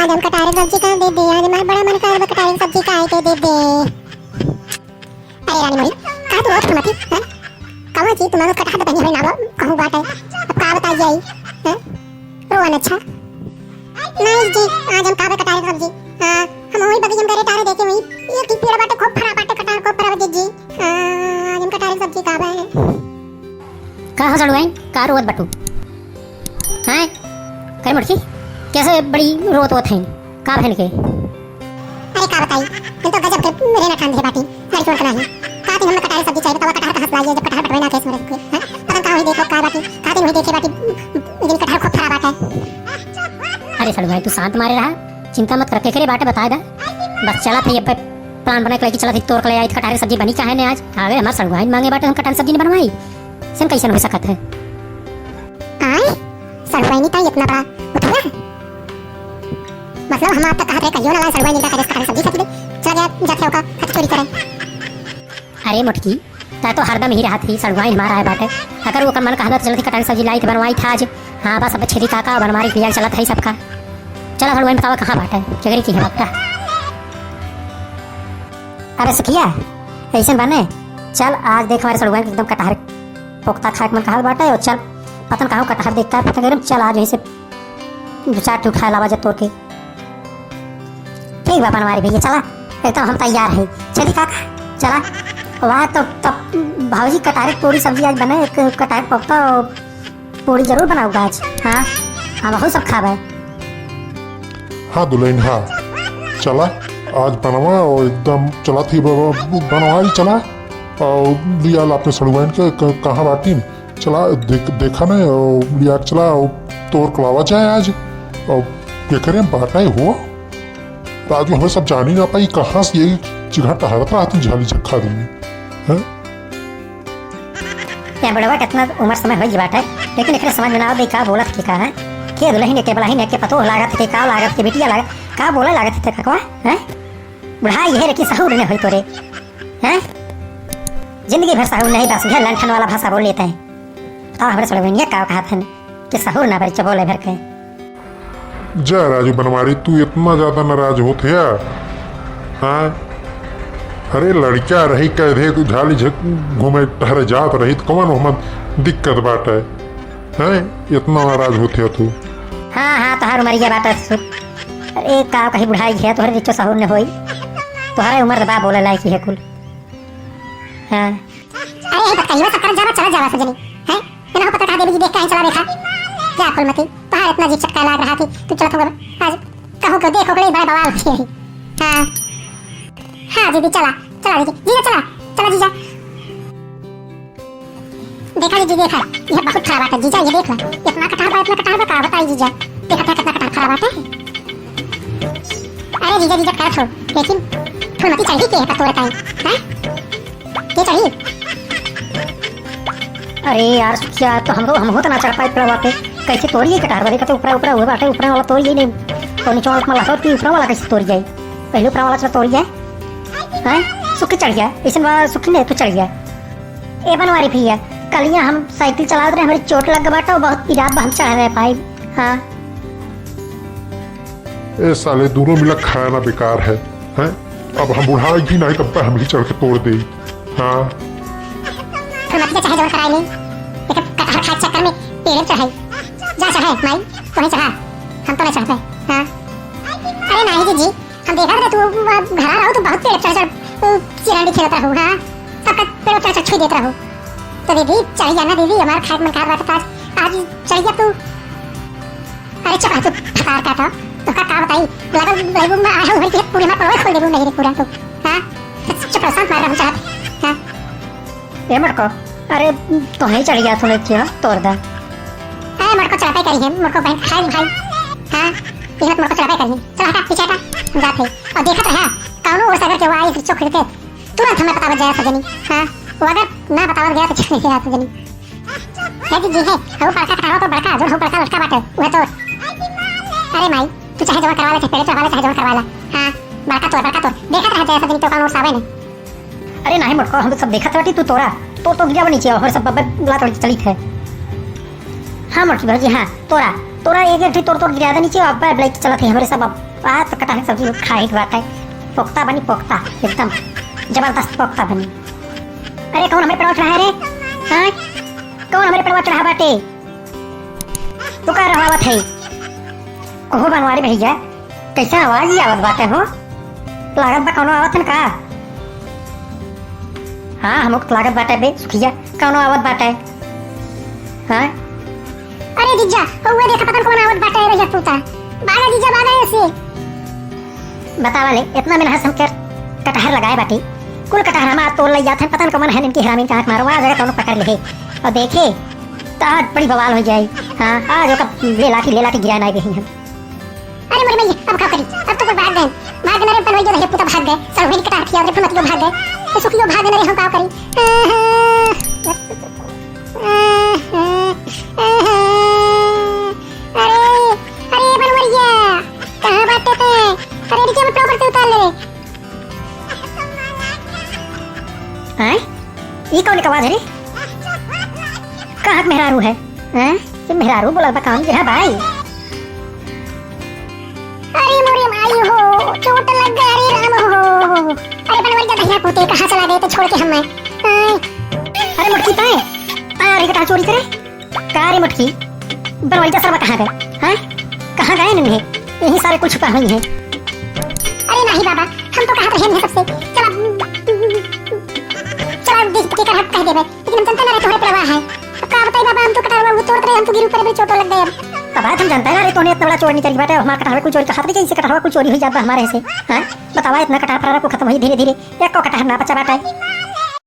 आज हम कटारे सब्जी का दे दे। आज हमारा बड़ा मन कर रहा कटारे सब्जी का आए के दे दे। अरे रानी मोरी का तू रोज खाती है? कहाँ जी तुम्हारा कटार बताइए हमें ना कहूँ बात है। अब का बताइए आई हैं? रोवन अच्छा नहीं जी आज हम काबे कटारे सब्जी। हां हम वही बगीचे में करे टारे देखे वही ये की पेड़ बाटे खूब फरा बाटे कटार को फरा बजे जी। आज हम कटारे सब्जी काबे है का हो सड़ुआई का रोत बटू हैं करे मुर्ची कैसे बड़ी रोत होत है का बहन के। अरे का बताई इन तो गजब के मेरे ना खांदे बाटी सारी छोड़ नहीं का दिन हम कटारे सब्जी चाहिए तवा कटार का हंस लाइए जब कटार पटवे ना केस मेरे के हैं पता का वही देखो का बाटी का दिन वही देखे बाटी दिन कटार खूब फरा बाटे। अरे सड़ुआई तू शांत मारे रहा चिंता मत करके करे बाटे बताए दा बस चला था ये प्लान बना के लेके चला थी तोड़ के ले आई कटारे सब्जी बनी का है ने आज आगे हमार सड़ुआई मांगे बाटे हम कटारे सब्जी नहीं बनवाई सन कैसे हो सकत है। आए सड़ुआई नहीं था इतना बड़ा उठा मतलब हम आप तक कहा थे कहियो ना सड़ुआई नहीं का कटारे सब्जी खाती चला गया जाके होगा खत चोरी करे। अरे मुटकी ता तो हरदम ही रहा थी सड़ुआई हमारा है बाटे अगर वो कर मन कहा तो चलती कटारे सब्जी लाई थी बनवाई था आज। हाँ बस अब छेदी काका बनवारी क्रिया चला था ही सबका चला सड़ुआई बतावा कहाँ बाटे जगरी की है बक्का। अरे सखिया ऐसे बने चल आज देख हमारे सड़ुआई एकदम कटहर पोख्ता खाए मन कहा बाटे और चल पतन कहाँ कटहर देखता है पता करें चल आज यहीं से दो चार टूट खाए लावा जब तोड़ के ठीक बाबा हमारी भैया चला एकदम हम तैयार है चलिए काका चला वहाँ तो तब भाजी कटारे पूरी सब्जी आज बने एक कटारे पोख्ता पूरी जरूर बनाऊंगा आज। हाँ हाँ बहुत सब खावे। हाँ दुल्हन हाँ चला आज बनवा और एकदम चला थी बनवाई चला और लिया आपने सड़ुआइन के कहाँ बाटी चला देखा ना लिया चला तोड़ कलावा जाए आज और क्या करें बाटा ही हो आज हमें सब जान ही ना पाई कहाँ से यही जगह टहरत रहा थी झाली झक्खा दी है। क्या बड़वा कितना उम्र समय हो बात है लेकिन एक समझ में ना आवे का बोलत के का है के दुल्हन के बलहिन के पतो लागत के का लागत के बिटिया लागत का बोला लागत थे ककवा हैं बुढ़ा ये रे कि सहूर ने होई तोरे हैं जिंदगी भर सहूर नहीं बस घर लंठन वाला भाषा बोल लेते हैं तो हमरे सड़वनिया का कहा था कि सहूर ना भर चबोले भर के। जय राजू बनवारी तू इतना ज्यादा नाराज होते है। हाँ अरे लड़का रही कहे तू झाली झक घूमे टहरे जात रही तो कौन हम दिक्कत बात है हैं इतना नाराज होते है तू। हाँ हाँ तो हर उम्र ये बात है अरे का कहीं बुढ़ाई है तोहरे रिचो सहूर ने होई तोहरे उम्र बा बोले लायक है कुल। हाँ अरे ये बताइए सककर जावा चला जावा सजनी हैं बिना पता का देवी देख के चला देखा क्या कुल मती तो इतना जी चटका लग रहा थी तू चला तो आज कहो को देखो बड़े बड़ा बवाल थी। हाँ हाँ दीदी चला चला दीदी जीजा चला चला जीजा देखा जी देखा ये बहुत खराब है जीजा ये देख ला इतना कटार का बताइए जीजा देखा था कितना कटार खराब है। अरे जीजा जीजा कर छोड़ लेकिन फुलमती चाहिए के है तो बताएं हैं ये चाहिए। अरे यार क्या तो हम हो तो ना चढ़ पाए ऊपर पे कैसे तोड़िए कटार वाले का तो ऊपर ऊपर हुआ बाटे ऊपर वाला तोड़िए नहीं तो नीचे वाला मला तो ऊपर वाला कैसे तोड़ जाए पहले ऊपर वाला तोड़ जाए हैं सुख चढ़ गया ऐसा सुख नहीं तो चढ़ गया। ए बनवारी भैया कल यहाँ हम साइकिल चला रहे हमारी चोट लग बाटा बहुत पीड़ा हम चढ़ रहे पाई। हाँ ए साले दोनों मिला खाना बेकार है हैं अब हम बुढ़ाई भी नहीं तब हम ही चढ़ के तोड़ दे। हाँ फुलमती चाहे जोर कराए ले लेकिन कटार खा चक्कर में पेड़ चढ़ाई जा चढ़े माई वहीं चढ़ा हम तो नहीं चढ़ पाए। हाँ अरे नहीं जी हम देखा था तू घर आ रहा हो तो बहुत पेड़ चढ़ चिरांडी खेलता रहो। हाँ तब तक पेड़ चढ़ छुई देता रहो तो दीदी चढ़ जाना दीदी हमारा खाट में खाट बात आज चढ़ गया तू। अरे चढ़ा तू फटार का था तो का बताई लगा लाइव में आया हूं पूरी मैं परोए खोल देबू नहीं रे पूरा तो। हां चुप शांत मार रहा हूं चाहत। हां ए मटको अरे तो ही चढ़ गया तूने क्या तोड़ दा। अरे मटको चढ़ाई करी है मटको भाई खाई भाई। हां ये मटको चढ़ाई करी चल हटा पीछे हटा जाते और देखत रहा कौनो और सागर के वो आई फिर चोख के तुरंत हमें बतावा जाए सजनी। हां वो अगर ना बतावा गया तो चल गया सजनी है जी है हो बड़का कटाओ तो बड़का जो हो बड़का लटका बाटे वो तो। अरे माई तू चाहे जमा करवा ले चाहे चढ़वा ले चाहे जमा करवा ले। हाँ बड़का तोड़ देखा रहा जैसा दिन तो कौन और सावे ने। अरे नहीं मटको हम तो सब देखा था तू तोड़ा तो गिरा नीचे और सब बब्बा थोड़ी चली थे। हाँ मटकी भाजी हाँ तोड़ा एक तोड़ गिरा नीचे अब ब्लाइट चला थे हमारे सब आज तो कटहल की सब्जी खाई के बात है। पोख्ता बनी, पोख्ता एकदम जबरदस्त पोख्ता बनी। अरे कौन हमें पड़वा चढ़ा रे? हाँ, कौन हमारे पड़वा चढ़ा बाटे? तू का रहावत है? ओहो बनवारी भैया, कैसा आवाज ही आवत बाटे हो? लागत बा कौनो आवत है का? हाँ, हमको लागत बाटे बे सुखिया, कौनो आवत बाटे। हाँ, अरे जीजा वो देखा पता कौन आवत बाटे भैया तू ता। बागा जीजा बागा ऐसे। बतावा ले इतना मेहनत हम कर कटहर लगाए बाटी, कुल कटहर हमारा तोड़ ले जाते हैं, पता नहीं कौन है इनकी हरामी का आंख मारो आ जगह कौनो पकड़ ले और देखे तो आज बड़ी बवाल हो जाए। हाँ, आज ओका ले लाठी गिरा ना गई हम। अरे मोरे भैया अब का करी? अब तो कोई भाग गए रे पनवई जो रहे पुता भाग गए। सब वही कटा खिया रे फमतियो भाग गए। तो सुखियो भाग गए रे हम का करी? अरे बनवरिया कहां बाटे पे? अरे नीचे मत प्रॉपर्टी उतार ले। हैं? ये कौन का आवाज है रे? कहाँ मेहरारू है? हैं? ये मेहरारू बोला बा कौन है भाई? अरे मोरे माई हो, चोट लग गया रे राम हो। अरे बनवरिया भैया पोते कहां चला गए तो छोड़ के हमें? अरे मुटकी पाए अरे कटहल चोरी करे का रे मुटकी? बनवरिया सरवा कहाँ गए? हैं? कहाँ गए इन्हें? यही सारे कुछ छुपा हुई हैं। अरे नहीं बाबा, हम तो कहा तो है सबसे चला देख के कर हट कह देबे, लेकिन हम जनता ना तुम्हारे प्रवाह है। अब का बताई बाबा, हम तो कटहल वो तोड़ रहे, हम तो गिर ऊपर भी चोट लग गए। अब हम जानते हैं ना रे तूने इतना बड़ा चोर नहीं करी बाटे, हमारा कटहल कोई चोरी का हाथ नहीं कैसे कटहल कोई चोरी हुई जाता हमारे से। हैं? बतावा इतना कटहल फरा को खत्म हुई धीरे धीरे, एक को कटहल ना बचा बाटे।